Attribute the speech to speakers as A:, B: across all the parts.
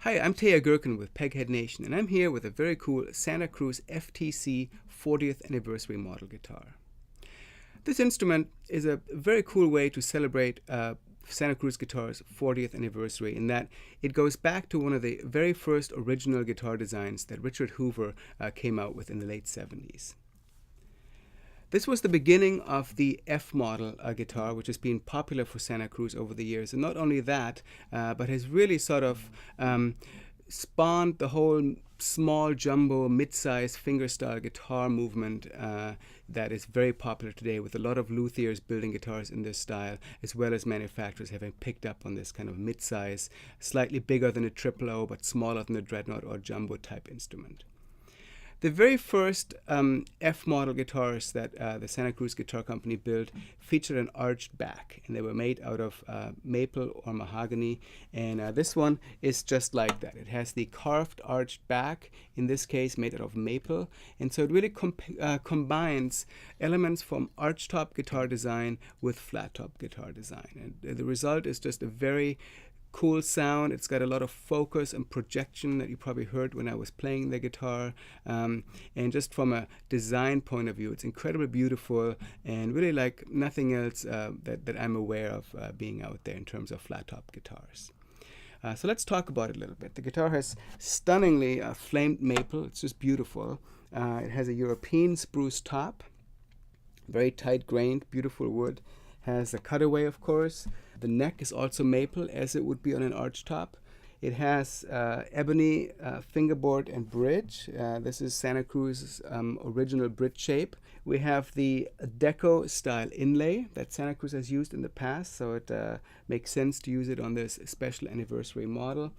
A: Hi, I'm Teja Gerken with Peghead Nation, and I'm here with a very cool Santa Cruz FTC 40th anniversary model guitar. This instrument is a very cool way to celebrate Santa Cruz Guitar's 40th anniversary in that it goes back to one of the very first original guitar designs that Richard Hoover came out with in the late 70s. This was the beginning of the F model guitar, which has been popular for Santa Cruz over the years. And not only that, but has really sort of spawned the whole small jumbo mid-size fingerstyle guitar movement that is very popular today, with a lot of luthiers building guitars in this style, as well as manufacturers having picked up on this kind of mid-size, slightly bigger than a triple O, but smaller than a dreadnought or jumbo type instrument. The very first F model guitars that the Santa Cruz Guitar Company built featured an arched back, and they were made out of maple or mahogany. And this one is just like that. It has the carved arched back, in this case made out of maple, and so it really combines elements from archtop guitar design with flat top guitar design. And the result is just a very cool sound. It's got a lot of focus and projection that you probably heard when I was playing the guitar, and just from a design point of view, it's incredibly beautiful and really like nothing else that I'm aware of being out there in terms of flat top guitars. So let's talk about it a little bit. The guitar has stunningly flamed maple. It's just beautiful. It has a European spruce top, very tight grained, beautiful wood. Has a cutaway, of course. The neck is also maple, as it would be on an arch top. It has ebony fingerboard and bridge. This is Santa Cruz's original bridge shape. We have the deco style inlay that Santa Cruz has used in the past, so it makes sense to use it on this special anniversary model.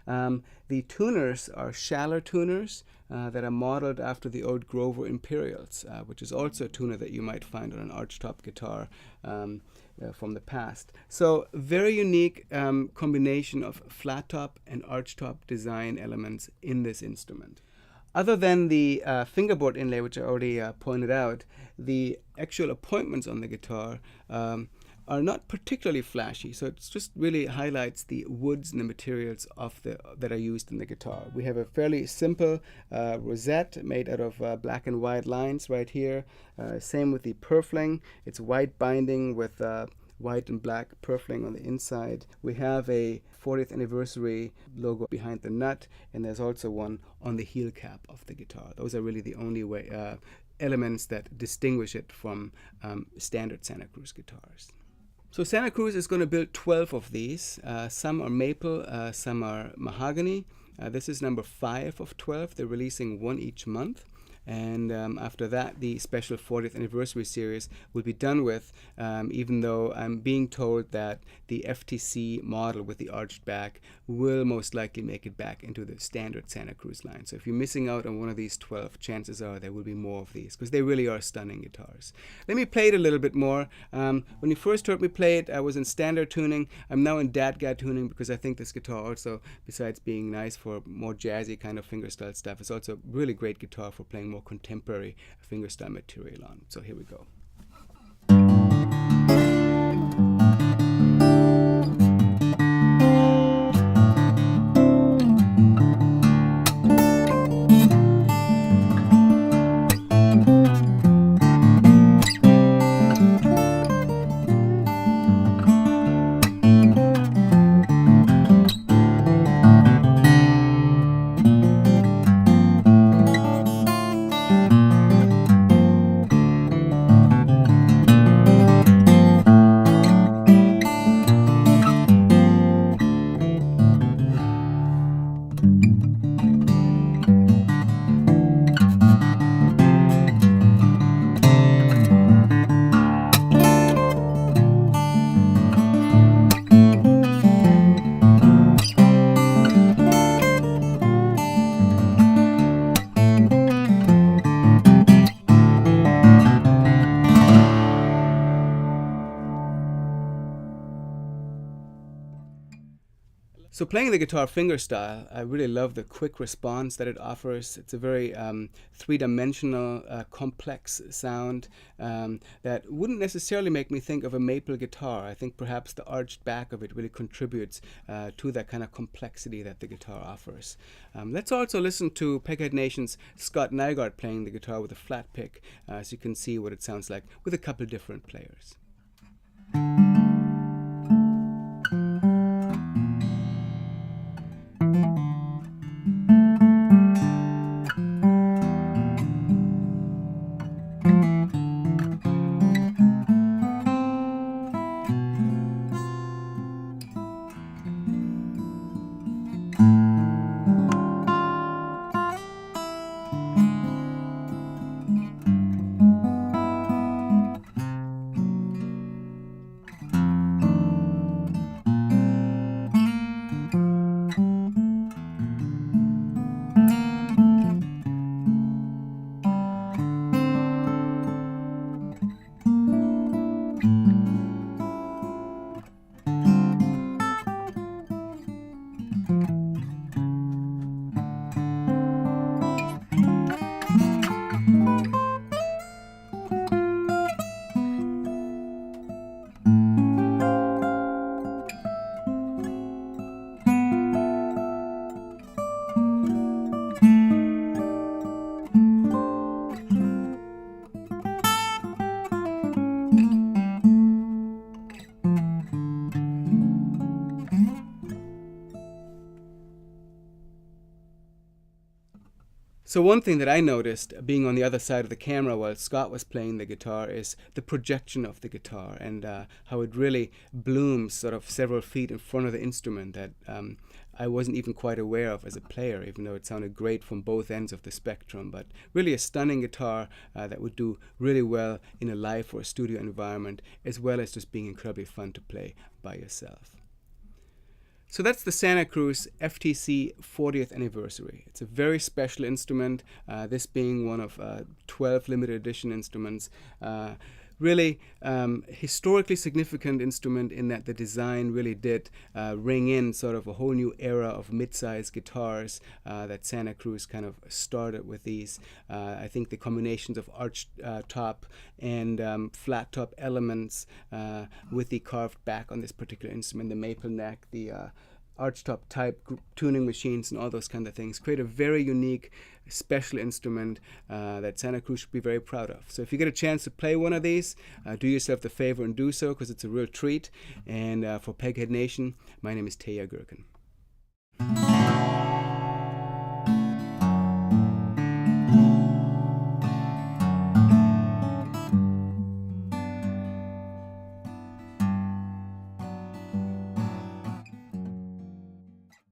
A: The tuners are Schaller tuners that are modeled after the old Grover Imperials, which is also a tuner that you might find on an archtop guitar from the past. So very unique combination of flat top and archtop design elements in this instrument. Other than the fingerboard inlay, which I already pointed out, the actual appointments on the guitar are not particularly flashy, so it just really highlights the woods and the materials of that are used in the guitar. We have a fairly simple rosette made out of black and white lines right here. Same with the purfling. It's white binding with white and black purfling on the inside. We have a 40th anniversary logo behind the nut, and there's also one on the heel cap of the guitar. Those are really the only elements that distinguish it from standard Santa Cruz guitars. So Santa Cruz is going to build 12 of these. Some are maple, some are mahogany. This is number 5 of 12. They're releasing one each month. And after that, the special 40th anniversary series will be done with, even though I'm being told that the FTC model with the arched back will most likely make it back into the standard Santa Cruz line. So if you're missing out on one of these 12, chances are there will be more of these, because they really are stunning guitars. Let me play it a little bit more. When you first heard me play it, I was in standard tuning. I'm now in DAD-GAD tuning, because I think this guitar also, besides being nice for more jazzy kind of fingerstyle stuff, is also a really great guitar for playing more contemporary fingerstyle material on. So here we go. So playing the guitar fingerstyle, I really love the quick response that it offers. It's a very three-dimensional, complex sound that wouldn't necessarily make me think of a maple guitar. I think perhaps the arched back of it really contributes to that kind of complexity that the guitar offers. Let's also listen to Peghead Nation's Scott Nygaard playing the guitar with a flat pick, so you can see what it sounds like with a couple different players. So one thing that I noticed being on the other side of the camera while Scott was playing the guitar is the projection of the guitar and how it really blooms sort of several feet in front of the instrument that I wasn't even quite aware of as a player, even though it sounded great from both ends of the spectrum. But really a stunning guitar that would do really well in a live or a studio environment, as well as just being incredibly fun to play by yourself. So that's the Santa Cruz FTC 40th anniversary. It's a very special instrument, this being one of 12 limited edition instruments. Really historically significant instrument in that the design really did ring in sort of a whole new era of mid-sized guitars that Santa Cruz kind of started with these. I think the combinations of arched top and flat top elements with the carved back on this particular instrument, the maple neck, the archtop type tuning machines and all those kind of things create a very unique, special instrument that Santa Cruz should be very proud of. So if you get a chance to play one of these, do yourself the favor and do so, because it's a real treat. And for Peghead Nation, my name is Teja Gerken.